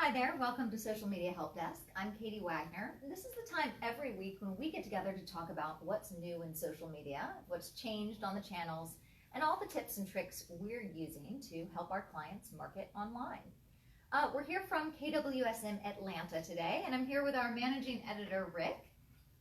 Hi there, welcome to Social Media Help Desk. I'm Katie Wagner, and this is the time every week when we get together to talk about what's new in social media, what's changed on the channels, and all the tips and tricks we're using to help our clients market online. We're here from KWSM Atlanta today, and I'm here with our managing editor, Rick,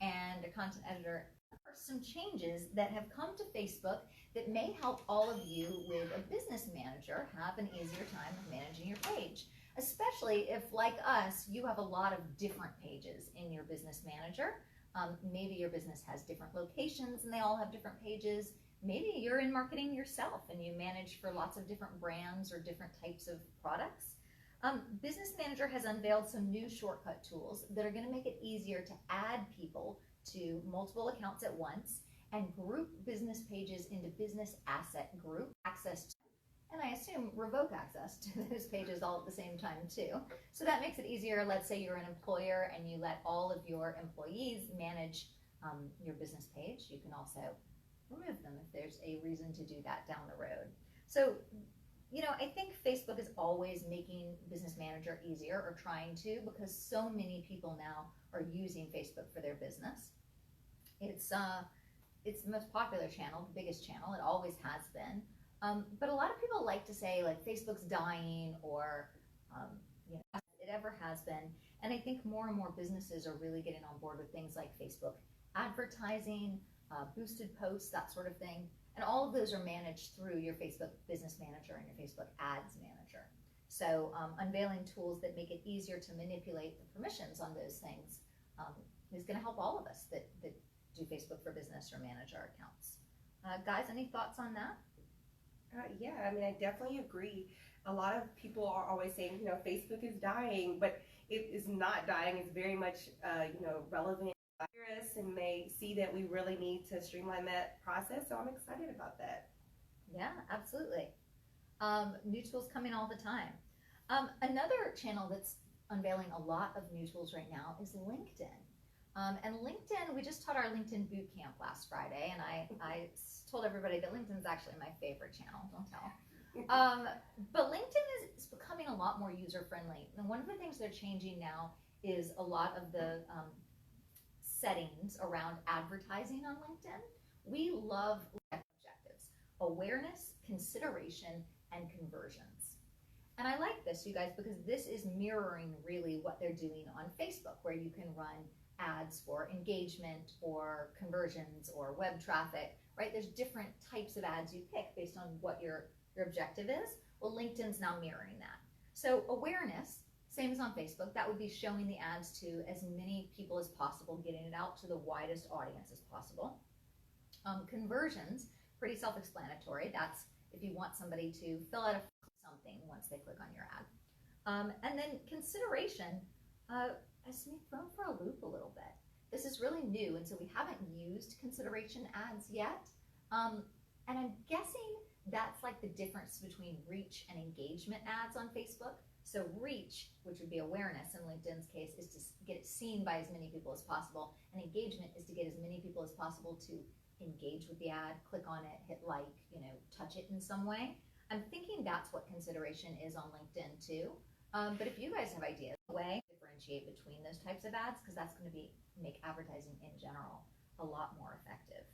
and a content editor. Some changes that have come to Facebook that may help all of you with a business manager have an easier time of managing your page, especially if, like us, you have a lot of different pages in your business manager. Maybe your business has different locations and they all have different pages. Maybe you're in marketing yourself and you manage for lots of different brands or different types of products. Business Manager has unveiled some new shortcut tools that are going to make it easier to add people to multiple accounts at once and group business pages into business asset group access to, and I assume revoke access to those pages all at the same time too. So that makes it easier. Let's say you're an employer and you let all of your employees manage your business page. You can also remove them if there's a reason to do that down the road. So, you know, I think Facebook is always making Business Manager easier, or trying to, because so many people now are using Facebook for their business. It's the most popular channel, the biggest channel. It always has been. But a lot of people like to say, like, Facebook's dying, or you know, it ever has been. And I think more and more businesses are really getting on board with things like Facebook advertising, boosted posts, that sort of thing. And all of those are managed through your Facebook Business Manager and your Facebook Ads Manager. So unveiling tools that make it easier to manipulate the permissions on those things is going to help all of us that do Facebook for Business or manage our accounts. Guys, any thoughts on that? Yeah, I mean, I definitely agree. A lot of people are always saying, you know, Facebook is dying, but it is not dying. It's very much, you know, relevant and may see that we really need to streamline that process. So I'm excited about that. Yeah, absolutely. New tools coming all the time. Another channel that's unveiling a lot of new tools right now is LinkedIn. And LinkedIn, we just taught our LinkedIn boot camp last Friday, and I told everybody that LinkedIn is actually my favorite channel. Don't tell. But LinkedIn is becoming a lot more user-friendly. And one of the things they're changing now is a lot of the settings around advertising on LinkedIn. We love objectives: awareness, consideration, and conversions. And I like this, you guys, because this is mirroring really what they're doing on Facebook, where you can run ads for engagement or conversions or web traffic, right? There's different types of ads you pick based on what your objective is. Well, LinkedIn's now mirroring that. So awareness, same as on Facebook, that would be showing the ads to as many people as possible, getting it out to the widest audience as possible. Conversions, pretty self-explanatory. That's if you want somebody to fill out something once they click on your ad. And then consideration has me thrown for a loop a little bit. This is really new, and so we haven't used consideration ads yet. And I'm guessing that's like the difference between reach and engagement ads on Facebook. So reach, which would be awareness in LinkedIn's case, is to get it seen by as many people as possible. And engagement is to get as many people as possible to engage with the ad, click on it, hit like, you know, touch it in some way. I'm thinking that's what consideration is on LinkedIn too. But if you guys have ideas, way to differentiate between those types of ads, because that's going to make advertising in general a lot more effective.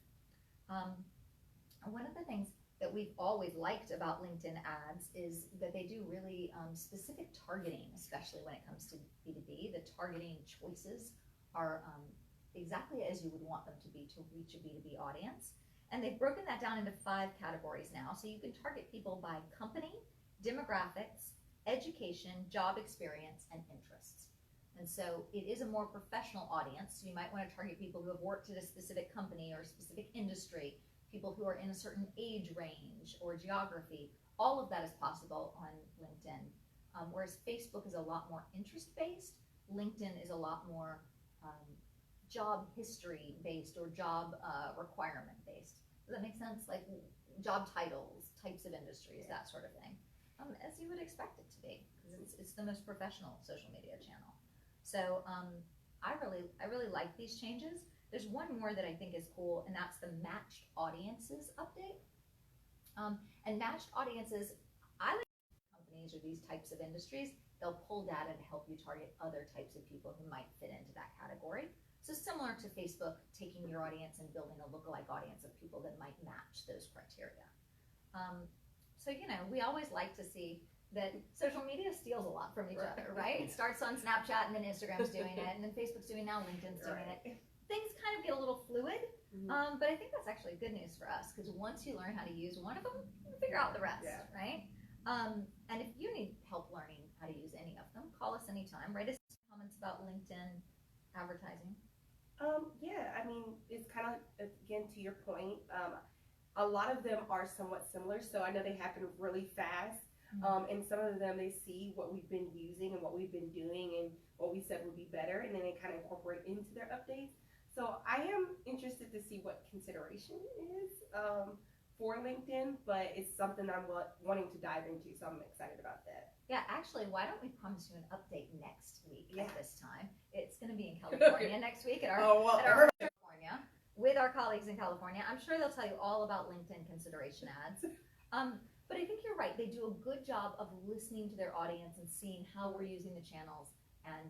One of the things that we've always liked about LinkedIn ads is that they do really specific targeting, especially when it comes to B2B. The targeting choices are exactly as you would want them to be to reach a B2B audience. And they've broken that down into 5 categories now. So you can target people by company, demographics, education, job experience, and interests. And so it is a more professional audience. So you might want to target people who have worked at a specific company or a specific industry, people who are in a certain age range or geography. All of that is possible on LinkedIn. Whereas Facebook is a lot more interest-based, LinkedIn is a lot more job history-based or job requirement-based. Does that make sense? Like job titles, types of industries, that sort of thing. As you would expect it to be, because it's the most professional social media channel. So I really like these changes. There's one more that I think is cool, and that's the matched audiences update. And matched audiences, I like companies companies or these types of industries, they'll pull data to help you target other types of people who might fit into that category. So similar to Facebook taking your audience and building a lookalike audience of people that might match those criteria. So, you know, we always like to see that social media steals a lot from each other, right? It starts on Snapchat and then Instagram's doing it, and then Facebook's doing it, now LinkedIn's doing it. Things kind of get a little fluid, but I think that's actually good news for us, because once you learn how to use one of them, you can figure out the rest, right? And if you need help learning how to use any of them, call us anytime. Write us comments about LinkedIn advertising. Yeah, I mean, it's kind of, again, to your point, a lot of them are somewhat similar, so I know they happen really fast. And some of them, they see what we've been using and what we've been doing and what we said would be better, and then they kind of incorporate into their updates. So I am interested to see what consideration is for LinkedIn, but it's something I'm wanting to dive into, so I'm excited about that. Yeah, actually, why don't we promise you an update next week at this time? It's going to be in California next week at our California with our colleagues in California. I'm sure they'll tell you all about LinkedIn consideration ads. But I think you're right. They do a good job of listening to their audience and seeing how we're using the channels and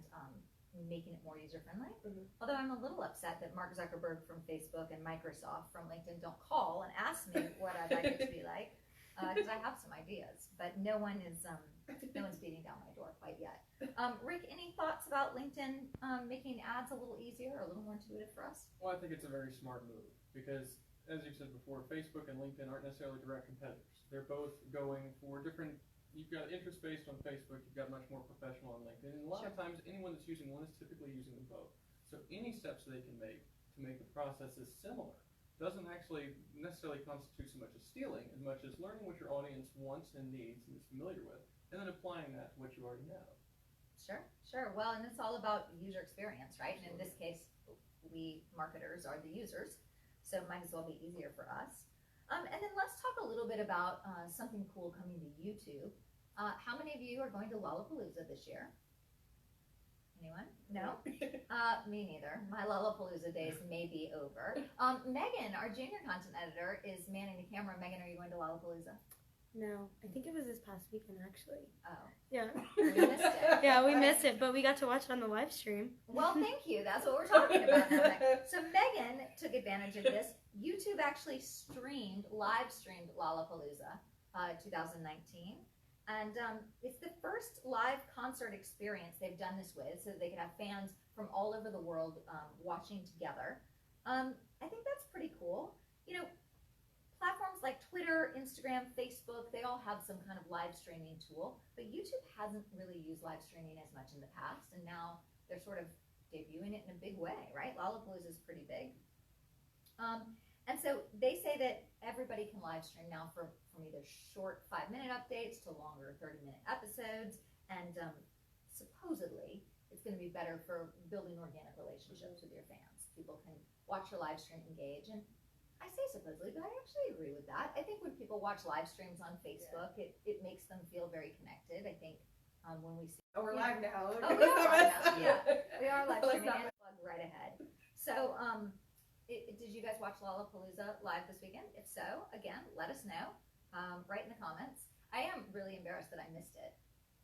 making it more user-friendly. Although I'm a little upset that Mark Zuckerberg from Facebook and Microsoft from LinkedIn don't call and ask me what I'd like it to be like, because I have some ideas, but no one's beating down my door quite yet. Rick, any thoughts about LinkedIn making ads a little easier or a little more intuitive for us? Well, I think it's a very smart move because, as you said before, Facebook and LinkedIn aren't necessarily direct competitors. They're both going for different, you've got interest-based on Facebook, you've got much more professional on LinkedIn, and a lot of times anyone that's using one is typically using them both. So any steps they can make to make the processes similar doesn't actually necessarily constitute so much as stealing as much as learning what your audience wants and needs and is familiar with, and then applying that to what you already know. Sure. Well, and it's all about user experience, right? And in this case, we marketers are the users, so it might as well be easier for us. And then let's talk a little bit about something cool coming to YouTube. How many of you are going to Lollapalooza this year? Anyone? No? Me neither. My Lollapalooza days may be over. Megan, our junior content editor, is manning the camera. Megan, are you going to Lollapalooza? No, I think it was this past weekend, actually. Oh. Yeah. We missed it. Yeah, we missed it, but we got to watch it on the live stream. Well, thank you. That's what we're talking about now. So Megan took advantage of this. YouTube actually live streamed Lollapalooza 2019. And it's the first live concert experience they've done this with, so that they can have fans from all over the world watching together. I think that's pretty cool. You know, platforms like Twitter, Instagram, Facebook, they all have some kind of live streaming tool, but YouTube hasn't really used live streaming as much in the past, and now they're sort of debuting it in a big way, right? Lollapalooza is pretty big. And so they say that everybody can live stream now from either short 5-minute updates to longer 30-minute episodes, and supposedly it's going to be better for building organic relationships with your fans. People can watch your live stream, engage, and I say supposedly, but I actually agree with that. I think when people watch live streams on Facebook, it makes them feel very connected. I think when we see... Oh, we're live now. Oh, we are live now. Yeah, we are live streaming and plug right ahead. So, did you guys watch Lollapalooza live this weekend? If so, again, let us know. Write in the comments. I am really embarrassed that I missed it,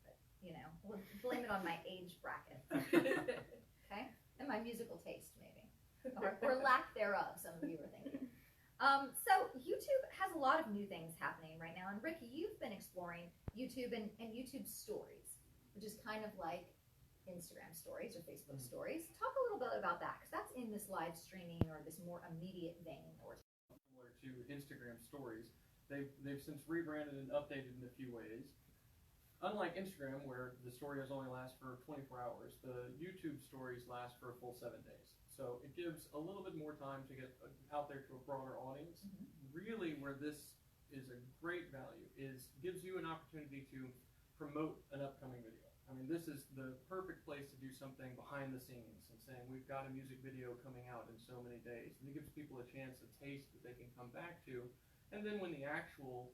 but you know, we'll blame it on my age bracket. Okay, and my musical taste maybe, or lack thereof. Some of you were thinking. So YouTube has a lot of new things happening right now, and Ricky, you've been exploring YouTube and YouTube Stories, which is kind of like Instagram Stories or Facebook Stories. Talk a little bit about that, because that's in this live streaming or this more immediate vein that we're talking about. Similar to Instagram Stories, they've since rebranded and updated in a few ways. Unlike Instagram, where the story has only last for 24 hours, the YouTube Stories last for a full 7 days. So it gives a little bit more time to get out there to a broader audience. Really, where this is a great value is gives you an opportunity to promote an upcoming video. I mean, this is the perfect place to do something behind the scenes and saying, we've got a music video coming out in so many days. And it gives people a chance, a taste that they can come back to. And then when the actual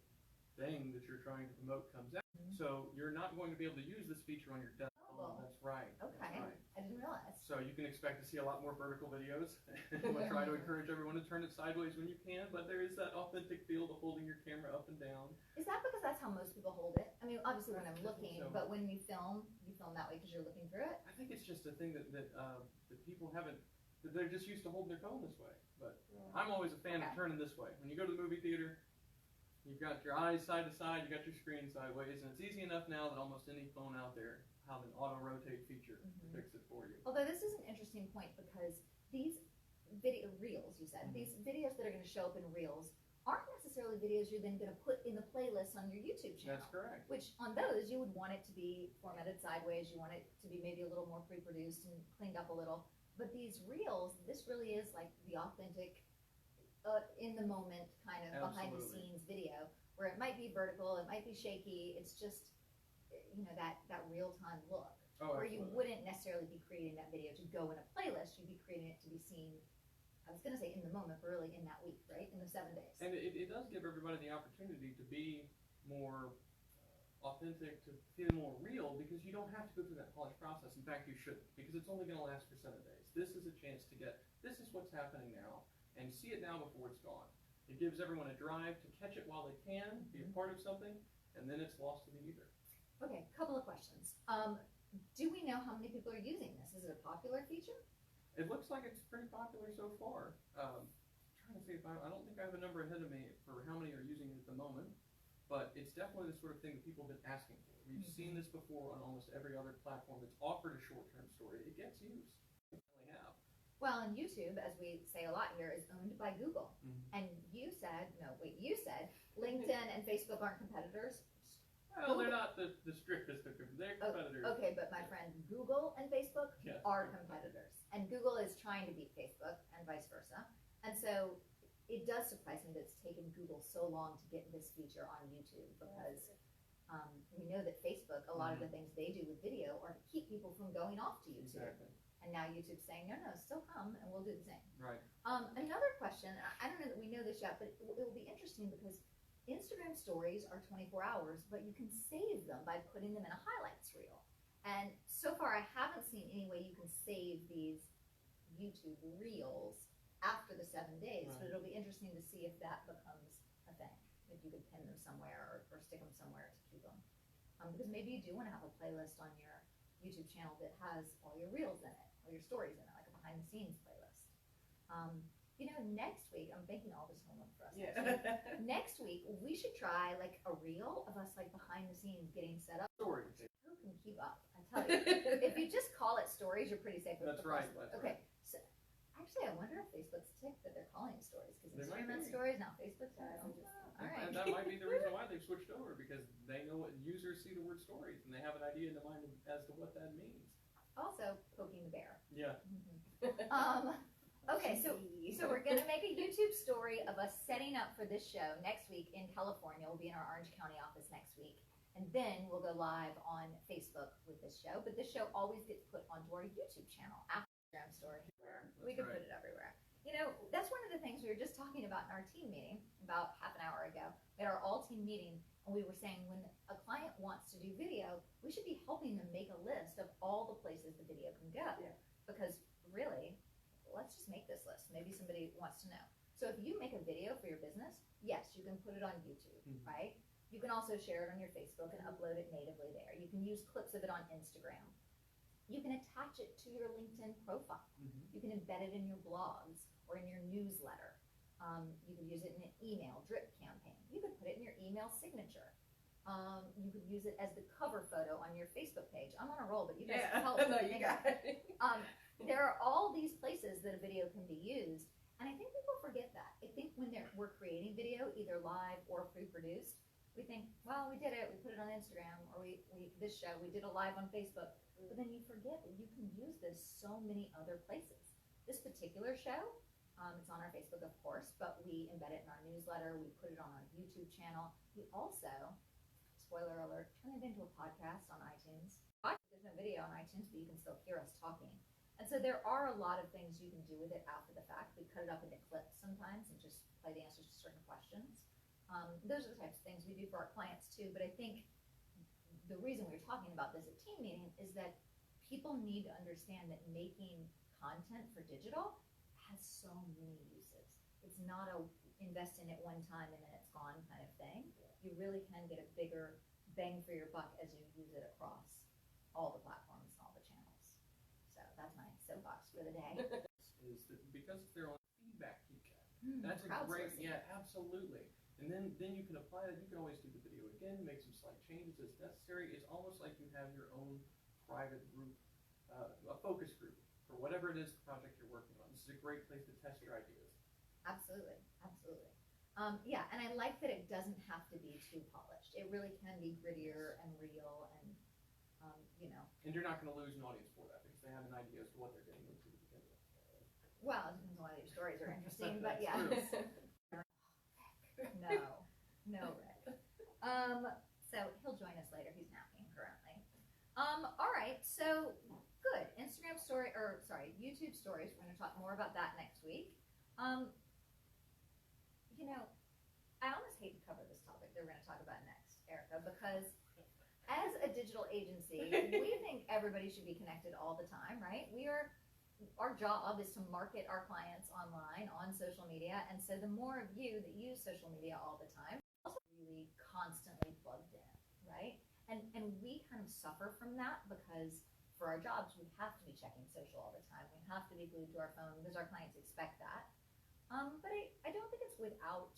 thing that you're trying to promote comes out, So you're not going to be able to use this feature on your desktop. Oh. That's right. Okay. That's right. I didn't realize. So you can expect to see a lot more vertical videos. We'll try to encourage everyone to turn it sideways when you can, but there is that authentic feel to holding your camera up and down. Is that because that's how most people hold it? I mean, obviously when I'm looking, So. but when you film that way because you're looking through it? I think it's just a thing that people haven't, that they're just used to holding their phone this way. But I'm always a fan of turning this way. When you go to the movie theater, you've got your eyes side to side, you got your screen sideways, and it's easy enough now that almost any phone out there have an auto rotate feature to fix it for you. Although this is an interesting point because these video reels, you said, these videos that are going to show up in reels aren't necessarily videos you're then going to put in the playlist on your YouTube channel. That's correct. Which on those you would want it to be formatted sideways. You want it to be maybe a little more pre-produced and cleaned up a little. But these reels, this really is like the authentic, in the moment kind of behind the scenes video where it might be vertical, it might be shaky. It's just, that real time look. Where you wouldn't necessarily be creating that video to go in a playlist. You'd be creating it to be seen, I was going to say in the moment, but really in that week, right? In the 7 days. And it does give everybody the opportunity to be more authentic, to feel more real, because you don't have to go through that polished process. In fact, you shouldn't, because it's only going to last for 7 days. This is a chance to get, this is what's happening now, and see it now before it's gone. It gives everyone a drive to catch it while they can, be a part of something, and then it's lost to the ether. Okay, couple of questions. Do we know how many people are using this? Is it a popular feature? It looks like it's pretty popular so far. Trying to see if I don't think I have a number ahead of me for how many are using it at the moment, but it's definitely the sort of thing that people have been asking for. We've seen this before on almost every other platform that's offered a short-term story. It gets used. We definitely have. Well, and YouTube, as we say a lot here, is owned by Google. And you said LinkedIn and Facebook aren't competitors. Well, they're not the strictest of competitors. They're competitors. Okay, but my friend, Google and Facebook are competitors. And Google is trying to beat Facebook and vice versa. And so it does surprise me that it's taken Google so long to get this feature on YouTube because we know that Facebook, a lot of the things they do with video are to keep people from going off to YouTube. Exactly. And now YouTube's saying, no, still come and we'll do the same. Right. Another question, I don't know that we know this yet, but it will be interesting because Instagram stories are 24 hours, but you can save them by putting them in a highlights reel. And so far I haven't seen any way you can save these YouTube reels after the 7 days, but it'll be interesting to see if that becomes a thing. If you could pin them somewhere or stick them somewhere to keep them. Because maybe you do want to have a playlist on your YouTube channel that has all your reels in it, all your stories in it, like a behind the scenes playlist. Next week, I'm thinking all this homework for us. Next week, we should try like a reel of us like behind the scenes getting set up. Stories. Who can keep up? I tell you, if you just call it stories, you're pretty safe. That's right. Okay, so actually, I wonder if Facebook's ticked that they're calling it stories because They might Instagram be. stories now Facebook's. All right. And that might be the reason why they've switched over, because they know what users see the word stories, and they have an idea in their mind as to what that means. Also, poking the bear. Yeah. Okay, so we're going to make a YouTube story of us setting up for this show next week in California. We'll be in our Orange County office next week. And then we'll go live on Facebook with this show. But this show always gets put onto our YouTube channel after the Instagram story. We could put it everywhere. That's one of the things we were just talking about in our team meeting about half an hour ago. We had our all-team meeting, and we were saying when a client wants to do video, we should be helping them make a list of all the places the video can go. Yeah. Because really, let's just make this list. Maybe somebody wants to know. So if you make a video for your business, yes, you can put it on YouTube, right? You can also share it on your Facebook and upload it natively there. You can use clips of it on Instagram. You can attach it to your LinkedIn profile. You can embed it in your blogs or in your newsletter. You could use it in an email drip campaign. You could put it in your email signature. You could use it as the cover photo on your Facebook page. I'm on a roll, but you guys help me. No, you got it. There are all these places that a video can be used, and I think people forget that. I think when we're creating video, either live or pre-produced, we think, well, we did it, we put it on Instagram, or this show, we did a live on Facebook, but then you forget that you can use this so many other places. This particular show, it's on our Facebook, of course, but we embed it in our newsletter, we put it on our YouTube channel. We also, spoiler alert, turn it into a podcast on iTunes. There's no video on iTunes, but you can still hear us talking. And so there are a lot of things you can do with it after the fact. We cut it up into clips sometimes and just play the answers to certain questions. Those are the types of things we do for our clients too, but I think the reason we're talking about this at team meeting is that people need to understand that making content for digital has so many uses. It's not a invest in it one time and then it's gone kind of thing. You really can get a bigger bang for your buck as you use it across all the platforms and all the channels. So that's my soapbox for the day. Is that because they're on feedback you get. That's a great, Crowdsourcing. yeah, absolutely. And then you can apply that. You can always do the video again, make some slight changes as necessary. It's almost like you have your own private group, a focus group for whatever it is the project you're working on. This is a great place to test your ideas. Absolutely, absolutely. Yeah, and I like that it doesn't have to be too polished. It really can be grittier and real and, you know. And you're not going to lose an audience for that because they have an idea as to what they're getting into to begin with. Well, it depends on whether your stories are interesting, but yeah. No, Rick. So he'll join us later. He's napping currently. All right, so good. Instagram story, or sorry, YouTube stories. We're going to talk more about that next week. You know, I almost hate to cover this topic that we're going to talk about next, Erica, because as a digital agency, we think everybody should be connected all the time, right? Our job is to market our clients online, on social media, and so the more of you that use social media all the time, also really constantly plugged in, right? And we kind of suffer from that because for our jobs, we have to be checking social all the time. We have to be glued to our phone because our clients expect that. But I don't think it's without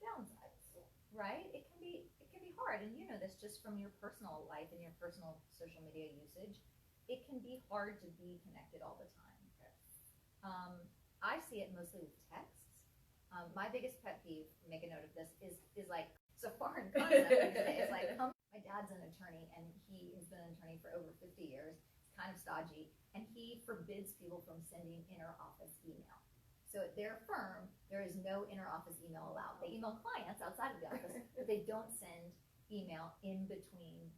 downsides, right? It can be hard, and you know this just from your personal life and your personal social media usage. It can be hard to be connected all the time. I see it mostly with texts. My biggest pet peeve, make a note of this, is like so foreign concept these days. Like my dad's an attorney, and he has been an attorney for over 50 years. It's kind of stodgy, and he forbids people from sending inter-office email. So at their firm, there is no inter-office email allowed. They email clients outside of the office, but they don't send email in between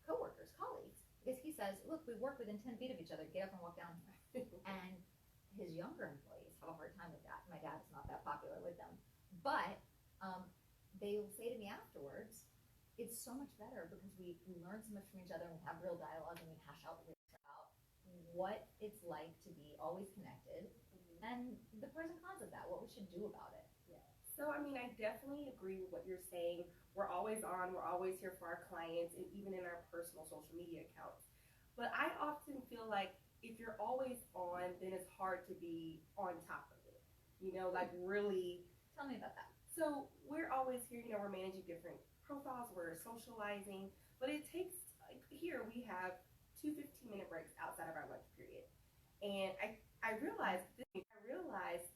coworkers, colleagues. Because he says, look, we work within 10 feet of each other. Get up and walk down here. And his younger employees have a hard time with that. My dad's not that popular with them. But they will say to me afterwards, it's so much better because we learn so much from each other and we have real dialogue and we hash out what it's like to be always connected and the pros and cons of that, what we should do about it. Yeah. So, I mean, I definitely agree with what you're saying. We're always on, we're always here for our clients, and even in our personal social media accounts. But I often feel like if you're always on, then it's hard to be on top of it. You know, like really. Tell me about that. So, we're always here, you know, we're managing different profiles, we're socializing, but it takes, like, here we have 2 15-minute breaks outside of our lunch period. And I realized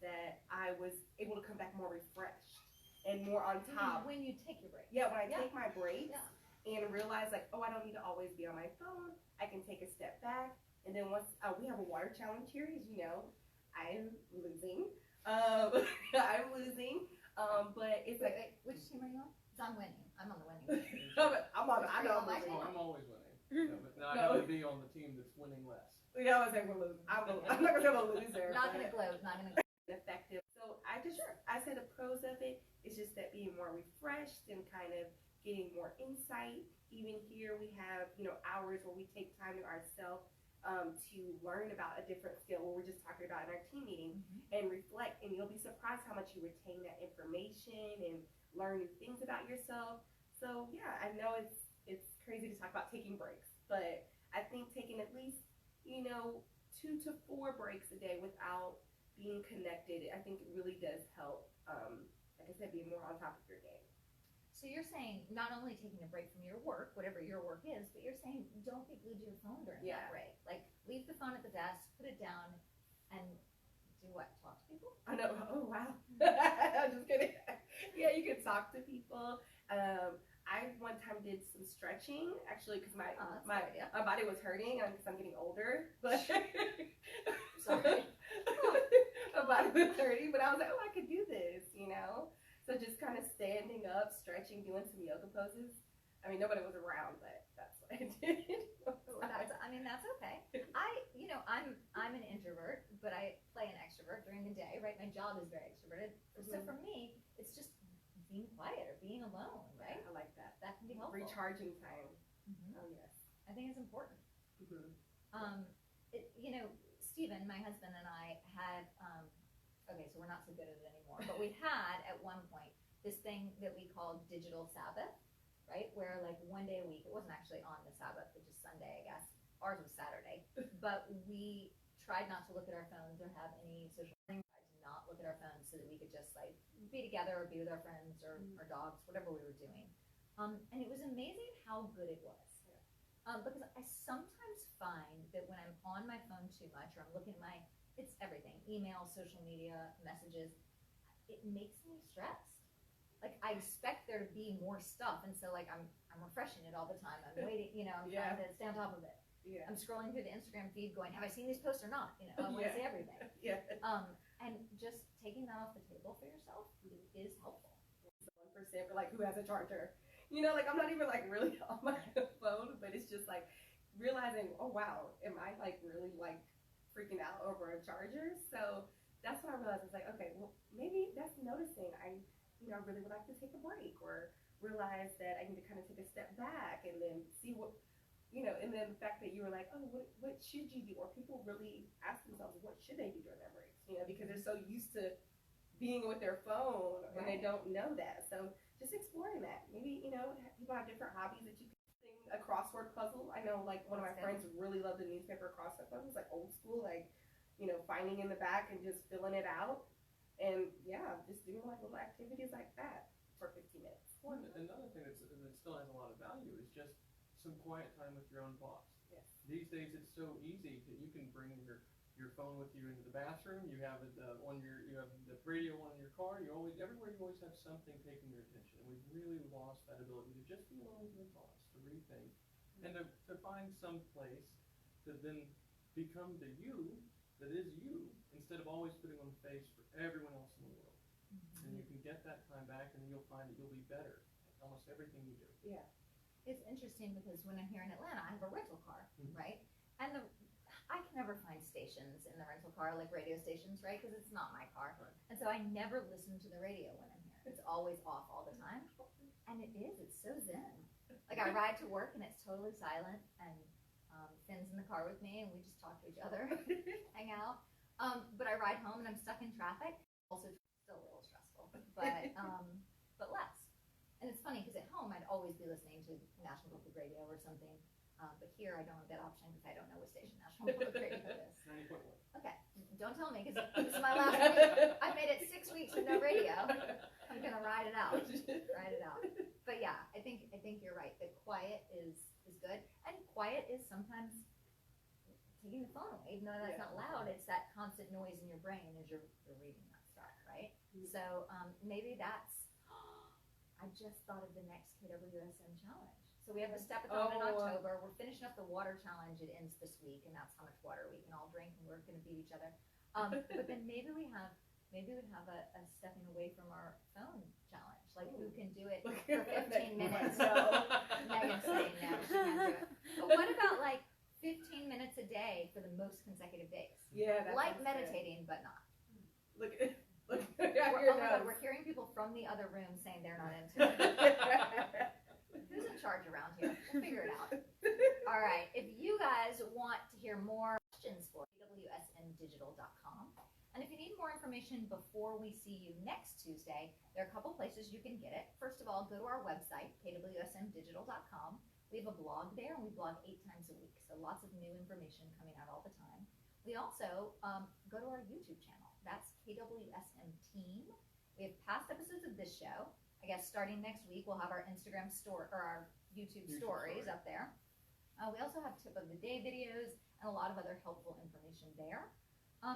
that I was able to come back more refreshed and more on top. When you take your break. Yeah, when I take my breaks Yeah. and realize like, oh, I don't need to always be on my phone. I can take a step back. And then once we have a water challenge here, as you know, I'm losing. I'm losing. But it's Wait, which team are you on? Because I'm winning. I'm on the winning team. I know I'm my losing. team? I'm always winning. Yeah, but now I have to be on the team that's winning less. Yeah, I was like, we're losing. I'm not gonna say I'm a loser. Not gonna gloat. Not gonna gloat. Effective. So I said the pros of it is just that being more refreshed and kind of getting more insight. Even here we have, you know, hours where we take time to ourselves to learn about a different skill, what we're just talking about in our team meeting, and reflect, and you'll be surprised how much you retain that information and learn new things about yourself. So yeah, I know it's crazy to talk about taking breaks, but I think taking at least, you know, 2 to 4 breaks a day without being connected, I think it really does help, like I said, being more on top of your game. So you're saying not only taking a break from your work, whatever your work is, but you're saying don't be glued to your phone during that break. Like leave the phone at the desk, put it down, and do what? Talk to people? I know. Oh wow. I'm just kidding. Yeah, you can talk to people. I one time did some stretching, actually, because my body was hurting because I'm getting older. But sorry, my body was hurting, but I was like, oh, I could do this, you know. So just kind of standing up, stretching, doing some yoga poses. I mean, nobody was around, but that's what I did. That's okay. I'm an introvert, but I play an extrovert during the day, right? My job is very extroverted. So for me, it's just being quiet or being alone, right? I like that. That can be helpful. Recharging time. Mhm. Oh yes. I think it's important. Mm-hmm. Stephen, my husband, and I had, okay, so we're not so good at it anymore, but we had at one point this thing that we called digital Sabbath, right? Where like one day a week, it wasn't actually on the Sabbath, which is Sunday, I guess. Ours was Saturday, but we tried not to look at our phones or have any social thing. Tried to not look at our phones so that we could just like be together or be with our friends or our dogs, whatever we were doing. And it was amazing how good it was. Because I sometimes find that when I'm on my phone too much or I'm looking at it's everything, email, social media, messages, it makes me stressed. Like I expect there to be more stuff, and so like I'm refreshing it all the time. I'm waiting, I'm trying to stay on top of it. Yeah. I'm scrolling through the Instagram feed going, have I seen these posts or not? I want to see everything. Yeah. And just taking that off the table for yourself is helpful. 1% for like who has a charger. Like I'm not even like really on my phone, but it's just like realizing, oh wow, am I like really like freaking out over a charger? So that's what I realized. It's like, okay, well maybe that's noticing I really would like to take a break or realize that I need to kind of take a step back and then see what, and then the fact that you were like, oh, what should you do? Or people really ask themselves, what should they do during their breaks? Because they're so used to being with their phone and they don't know that. So just exploring that. Maybe, people have different hobbies that you can sing a crossword puzzle. I know like one of my friends really loved the newspaper crossword puzzles, like old school, like, finding in the back and just filling it out. And yeah, just doing like little activities like that for 15 minutes. Well, another thing that still has a lot of value is just some quiet time with your own thoughts. Yes. These days it's so easy that you can bring your phone with you into the bathroom. You have it you have the radio on in your car. Everywhere you always have something taking your attention. And we've really lost that ability to just be alone with your thoughts, to rethink, and to find some place to then become the you that is you, instead of always putting on the face for everyone else in the world. And you can get that time back, and then you'll find that you'll be better at almost everything you do. Yeah. It's interesting because when I'm here in Atlanta, I have a rental car, right? And I can never find stations in the rental car, like radio stations, right? Because it's not my car. Right. And so I never listen to the radio when I'm here. It's always off all the time. And it's so zen. Like I ride to work and it's totally silent, and Finn's in the car with me and we just talk to each other, hang out. But I ride home and I'm stuck in traffic. Also still a little stressful, but less. And it's funny because at home I'd always be listening to National Public Radio or something. But here I don't have that option because I don't know what station National Public Radio is. 90.1. Okay, don't tell me because this is my last week. I've made it 6 weeks with no radio. I'm gonna ride it out. But yeah, I think you're right. That quiet is good, and quiet is sometimes taking the phone away, even though that's not loud. It's that constant noise in your brain as you're reading that stuff, right? So maybe that's. I just thought of the next KWSM challenge. So we have the Step-a-thon in October. We're finishing up the water challenge. It ends this week, and that's how much water we can all drink, and we're going to beat each other. But then maybe we'd have a stepping away from our phone challenge. Like who can do it for 15 minutes? Megan's saying no, she can't do it. But what about like 15 minutes a day for the most consecutive days? Yeah, that like sounds meditating, but not. Look at Oh my God, we're hearing people from the other room saying they're not into it. Who's in charge around here? We'll figure it out. All right. If you guys want to hear more questions for KWSMdigital.com, and if you need more information before we see you next Tuesday, there are a couple places you can get it. First of all, go to our website, KWSMdigital.com. We have a blog there, and we blog 8 times a week, so lots of new information coming out all the time. We also go to our YouTube channel. That's KWSM Team. We have past episodes of this show. I guess starting next week, we'll have our Instagram story or our YouTube stories up there. We also have tip of the day videos and a lot of other helpful information there.